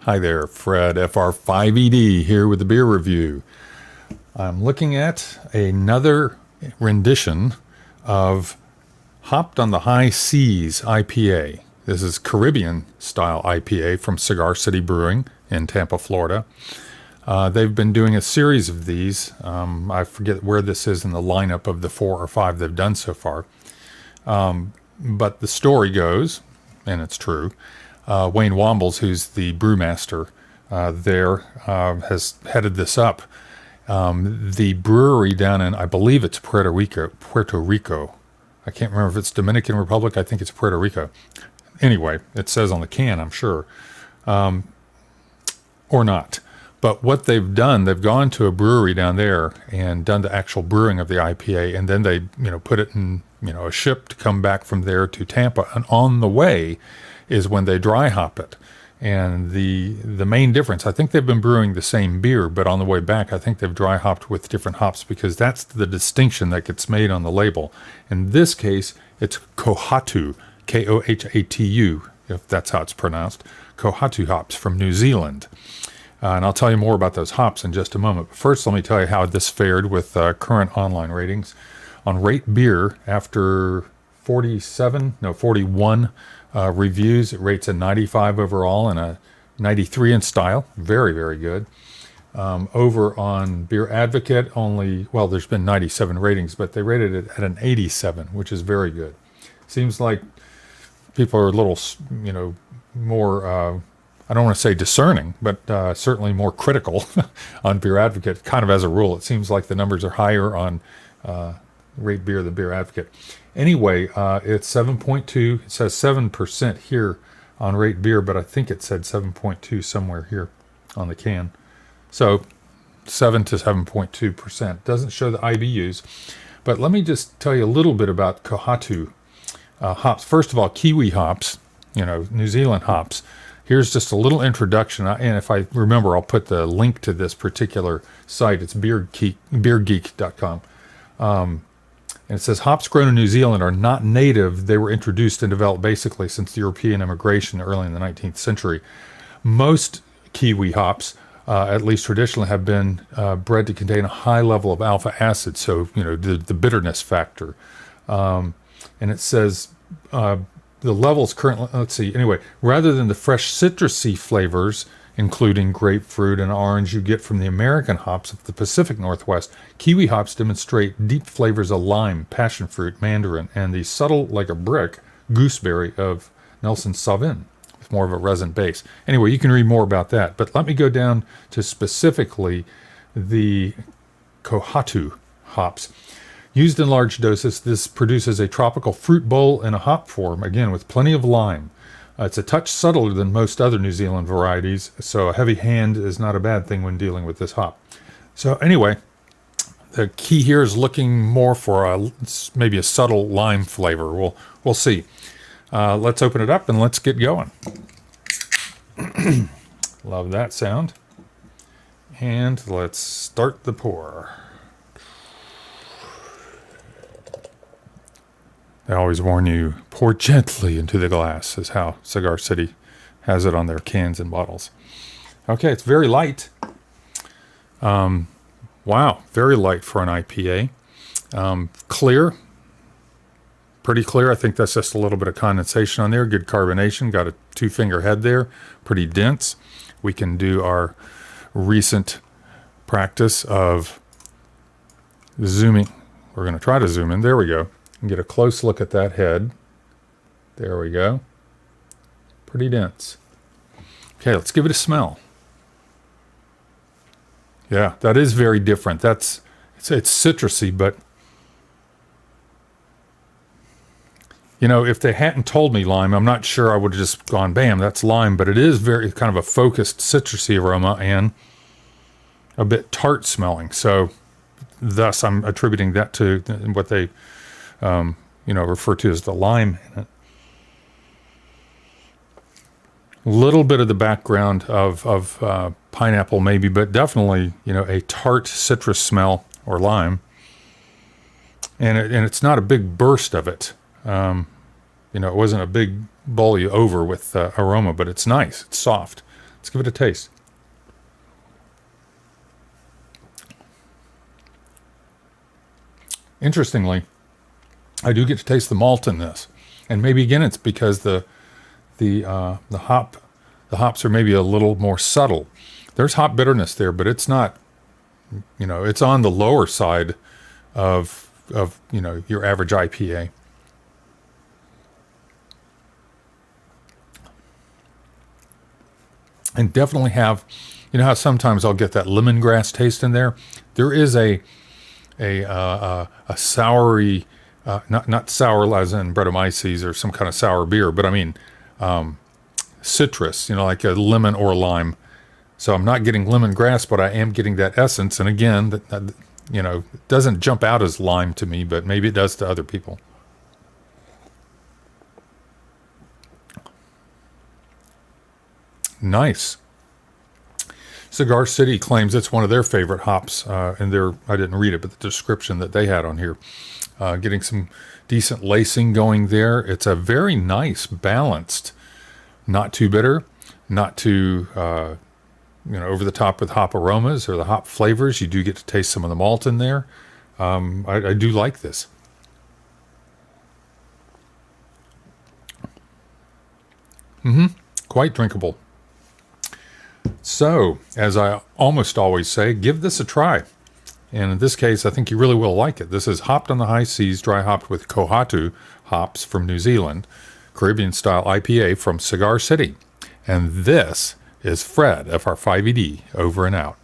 Hi there, Fred, FR5ED, here with the beer review. I'm looking at another rendition of Hopped on the High Seas IPA. This is Caribbean-style IPA from Cigar City Brewing in Tampa, Florida. They've been doing a series of these. I forget where this is in the lineup of the 4 or 5 they've done so far. But the story goes, and it's true, Wayne Wombles, who's the brewmaster there, has headed this up. The brewery down in, I believe it's Puerto Rico. I can't remember if it's Dominican Republic. I think it's Puerto Rico. Anyway, it says on the can, I'm sure. Or not. But what they've done, they've gone to a brewery down there and done the actual brewing of the IPA, and then they, put it in, a ship to come back from there to Tampa. And on the way is when they dry hop it. And the main difference, I think they've been brewing the same beer, but on the way back, I think they've dry hopped with different hops because that's the distinction that gets made on the label. In this case, it's Kohatu, Kohatu, if that's how it's pronounced, Kohatu hops from New Zealand. And I'll tell you more about those hops in just a moment. But first, let me tell you how this fared with current online ratings. On Rate Beer, after 41 reviews, it rates a 95 overall and a 93 in style. Very, very good. Over on Beer Advocate, there's been 97 ratings, but they rated it at an 87, which is very good. Seems like people are a little, more, I don't want to say discerning, but certainly more critical on Beer Advocate. Kind of as a rule, it seems like the numbers are higher on Rate Beer than Beer Advocate. Anyway, it's 7.2. It says 7% here on Rate Beer, but I think it said 7.2 somewhere here on the can. So 7 to 7.2%. Doesn't show the IBUs. But let me just tell you a little bit about Kohatu hops. First of all, Kiwi hops, New Zealand hops. Here's just a little introduction. And if I remember, I'll put the link to this particular site. It's beergeek.com. And it says, hops grown in New Zealand are not native. They were introduced and developed basically since European immigration early in the 19th century. Most Kiwi hops, at least traditionally, have been bred to contain a high level of alpha acid, so, the bitterness factor. And it says the levels currently, rather than the fresh citrusy flavors, including grapefruit and orange, you get from the American hops of the Pacific Northwest, Kiwi hops demonstrate deep flavors of lime, passion fruit, mandarin, and the subtle, like a brick, gooseberry of Nelson Sauvin, with more of a resin base. Anyway, you can read more about that. But let me go down to specifically the Kohatu hops. Used in large doses, this produces a tropical fruit bowl in a hop form, again, with plenty of lime. It's a touch subtler than most other New Zealand varieties, so a heavy hand is not a bad thing when dealing with this hop. So anyway, the key here is looking more for maybe a subtle lime flavor. We'll see. Let's open it up and let's get going. Love that sound. And let's start the pour. They always warn you, pour gently into the glass, is how Cigar City has it on their cans and bottles. Okay, it's very light. Wow, very light for an IPA. Clear, pretty clear. I think that's just a little bit of condensation on there. Good carbonation, got a 2-finger head there, pretty dense. We can do our recent practice of zooming. We're going to try to zoom in. There we go. And get a close look at that head. There we go. Pretty dense. Okay, let's give it a smell. Yeah, that is very different. It's citrusy, but if they hadn't told me lime, I'm not sure I would have just gone, bam, that's lime. But it is very kind of a focused citrusy aroma and a bit tart smelling. So thus I'm attributing that to what they refer to as the lime in it. Little bit of the background of pineapple maybe, but definitely, a tart citrus smell or lime. And it's not a big burst of it. It wasn't a big bowl you over with aroma, but it's nice. It's soft. Let's give it a taste. Interestingly, I do get to taste the malt in this, and maybe again it's because the hops are maybe a little more subtle. There's hop bitterness there, but it's not, it's on the lower side of your average IPA. And definitely have, how sometimes I'll get that lemongrass taste in there. There is a soury, not sour as in Brettanomyces or some kind of sour beer, but I mean citrus, like a lemon or lime. So I'm not getting lemongrass, but I am getting that essence. And again, that it doesn't jump out as lime to me, but maybe it does to other people. Nice. Cigar City claims it's one of their favorite hops, and I didn't read it, but the description that they had on here. Getting some decent lacing going there. It's a very nice, balanced, not too bitter, not too, over the top with hop aromas or the hop flavors. You do get to taste some of the malt in there. I do like this. Quite drinkable. So, as I almost always say, give this a try. And in this case, I think you really will like it. This is Hopped on the High Seas, dry hopped with Kohatu hops from New Zealand, Caribbean-style IPA from Cigar City. And this is Fred, FR5ED, over and out.